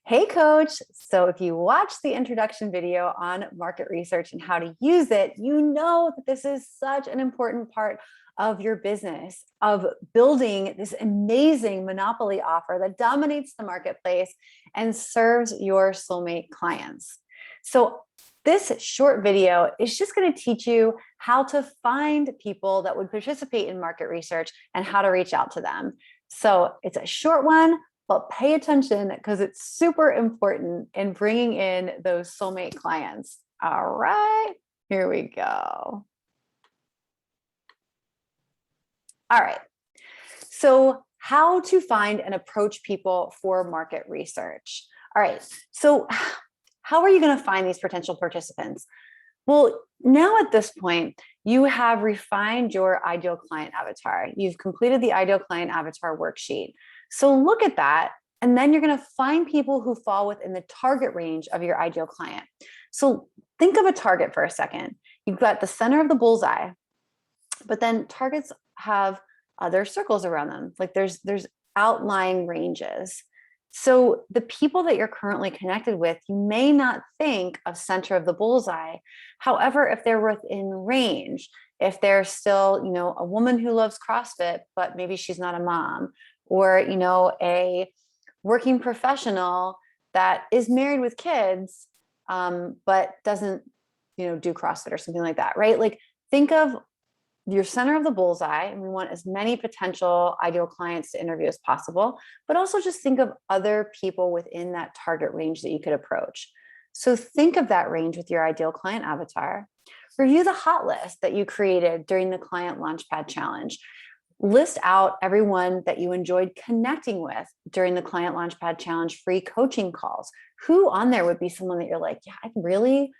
Hey coach. So if you watch the introduction video on market research and how to use it, you know that this is such an important part of your business, of building this amazing monopoly offer that dominates the marketplace and serves your soulmate clients. So this short video is just going to teach you how to find people that would participate in market research and how to reach out to them. So it's a short one, but pay attention because it's super important in bringing in those soulmate clients. All right, here we go. All right. So how to find and approach people for market research. All right. So how are you going to find these potential participants? Well, now at this point, you have refined your ideal client avatar. You've completed the ideal client avatar worksheet. So look at that, and then you're going to find people who fall within the target range of your ideal client. So think of a target for a second. You've got the center of the bullseye, but then targets have other circles around them. Like there's outlying ranges. So the people that you're currently connected with, you may not think of center of the bullseye. However, if they're within range, if they're still, a woman who loves CrossFit, but maybe she's not a mom, or, a working professional that is married with kids, but doesn't, do CrossFit or something like that, right? Like think of your center of the bullseye, and we want as many potential ideal clients to interview as possible, but also just think of other people within that target range that you could approach. So think of that range with your ideal client avatar. Review the hot list that you created during the Client Launchpad Challenge. List out everyone that you enjoyed connecting with during the Client Launchpad Challenge free coaching calls. Who on there would be someone that you're like, yeah, I really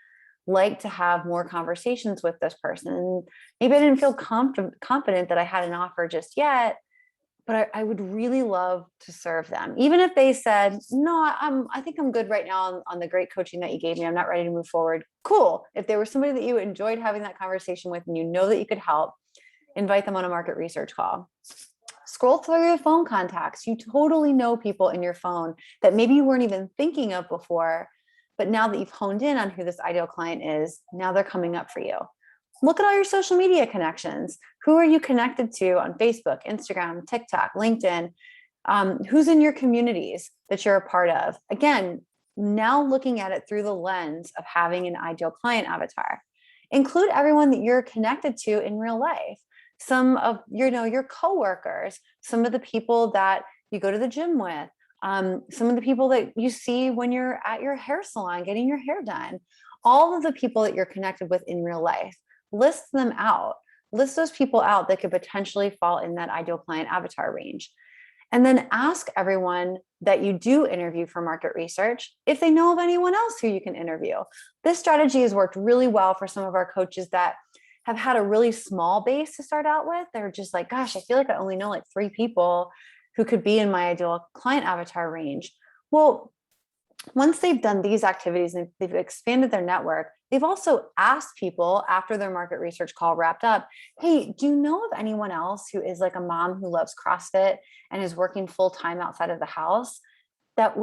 like to have more conversations with this person. And maybe I didn't feel confident that I had an offer just yet, but I would really love to serve them. Even if they said, no, I think I'm good right now on the great coaching that you gave me. I'm not ready to move forward. Cool. If there was somebody that you enjoyed having that conversation with and you know that you could help, invite them on a market research call. Scroll through your phone contacts. You totally know people in your phone that maybe you weren't even thinking of before, but now that you've honed in on who this ideal client is, now they're coming up for you. Look at all your social media connections. Who are you connected to on Facebook, Instagram, TikTok, LinkedIn? Who's in your communities that you're a part of? Again, now looking at it through the lens of having an ideal client avatar. Include everyone that you're connected to in real life. Some of your coworkers, some of the people that you go to the gym with, some of the people that you see when you're at your hair salon getting your hair done, all of the people that you're connected with in real life, list them out. List those people out that could potentially fall in that ideal client avatar range. And then ask everyone that you do interview for market research if they know of anyone else who you can interview. This strategy has worked really well for some of our coaches that have had a really small base to start out with. They're just like, gosh, I feel like I only know like 3 people who could be in my ideal client avatar range. Well, once they've done these activities and they've expanded their network, they've also asked people after their market research call wrapped up, hey, do you know of anyone else who is like a mom who loves CrossFit and is working full time outside of the house that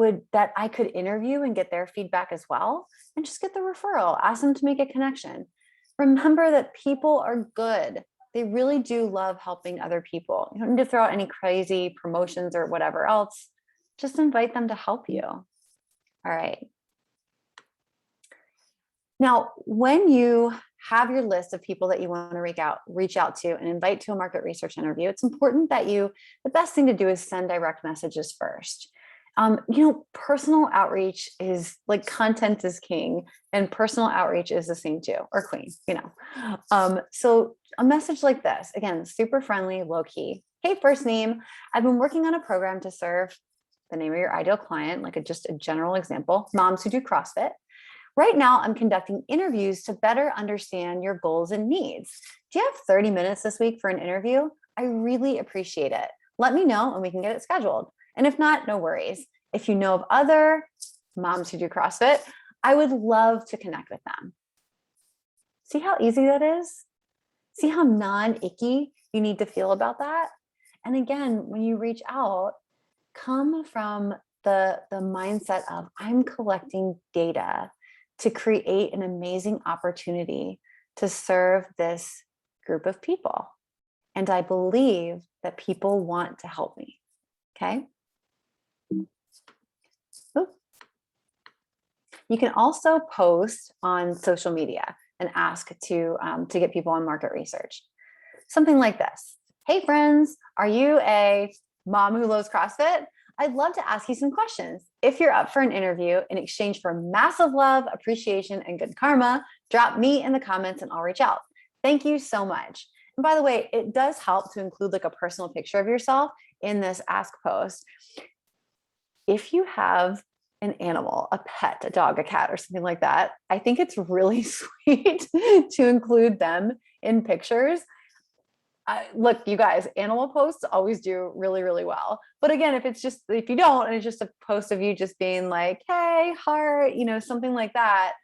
I could interview and get their feedback as well? And just get the referral, ask them to make a connection. Remember that people are good. They really do love helping other people. You don't need to throw out any crazy promotions or whatever else. Just invite them to help you. All right. Now, when you have your list of people that you want to reach out to and invite to a market research interview, it's important that the best thing to do is send direct messages first. Personal outreach is like content is king, and personal outreach is the same too, or queen, So a message like this, again, super friendly, low key. Hey, first name, I've been working on a program to serve the name of your ideal client, like just a general example, moms who do CrossFit. Right now, I'm conducting interviews to better understand your goals and needs. Do you have 30 minutes this week for an interview? I really appreciate it. Let me know and we can get it scheduled. And if not, no worries. If you know of other moms who do CrossFit, I would love to connect with them. See how easy that is? See how non-icky you need to feel about that? And again, when you reach out, come from the mindset of I'm collecting data to create an amazing opportunity to serve this group of people. And I believe that people want to help me. Okay. Ooh. You can also post on social media and ask to get people on market research. Something like this. Hey friends, are you a mom who loves CrossFit? I'd love to ask you some questions. If you're up for an interview in exchange for massive love, appreciation, and good karma, drop me in the comments and I'll reach out. Thank you so much. And by the way, it does help to include like a personal picture of yourself in this ask post. If you have an animal, a pet, a dog, a cat, or something like that, I think it's really sweet to include them in pictures. Look, you guys, animal posts always do really, really well. But again, if you don't, and it's just a post of you just being like, hey, heart, something like that,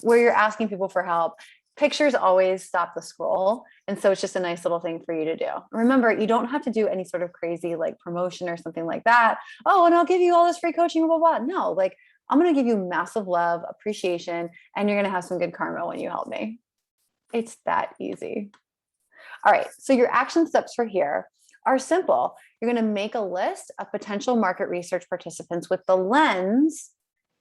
where you're asking people for help, pictures always stop the scroll. And so it's just a nice little thing for you to do. Remember, you don't have to do any sort of crazy like promotion or something like that. Oh, and I'll give you all this free coaching, blah, blah, blah. No, like I'm going to give you massive love, appreciation, and you're going to have some good karma when you help me. It's that easy. All right, so your action steps for here are simple. You're going to make a list of potential market research participants with the lens,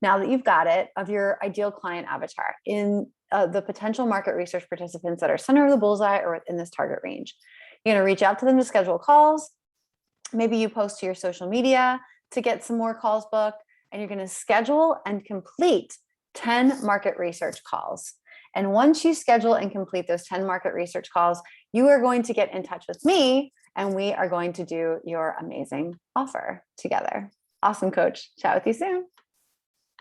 now that you've got it, of your ideal client avatar in the potential market research participants that are center of the bullseye or in this target range. You're going to reach out to them to schedule calls. Maybe you post to your social media to get some more calls booked, and you're going to schedule and complete 10 market research calls. And once you schedule and complete those 10 market research calls, you are going to get in touch with me and we are going to do your amazing offer together. Awesome, coach. Chat with you soon.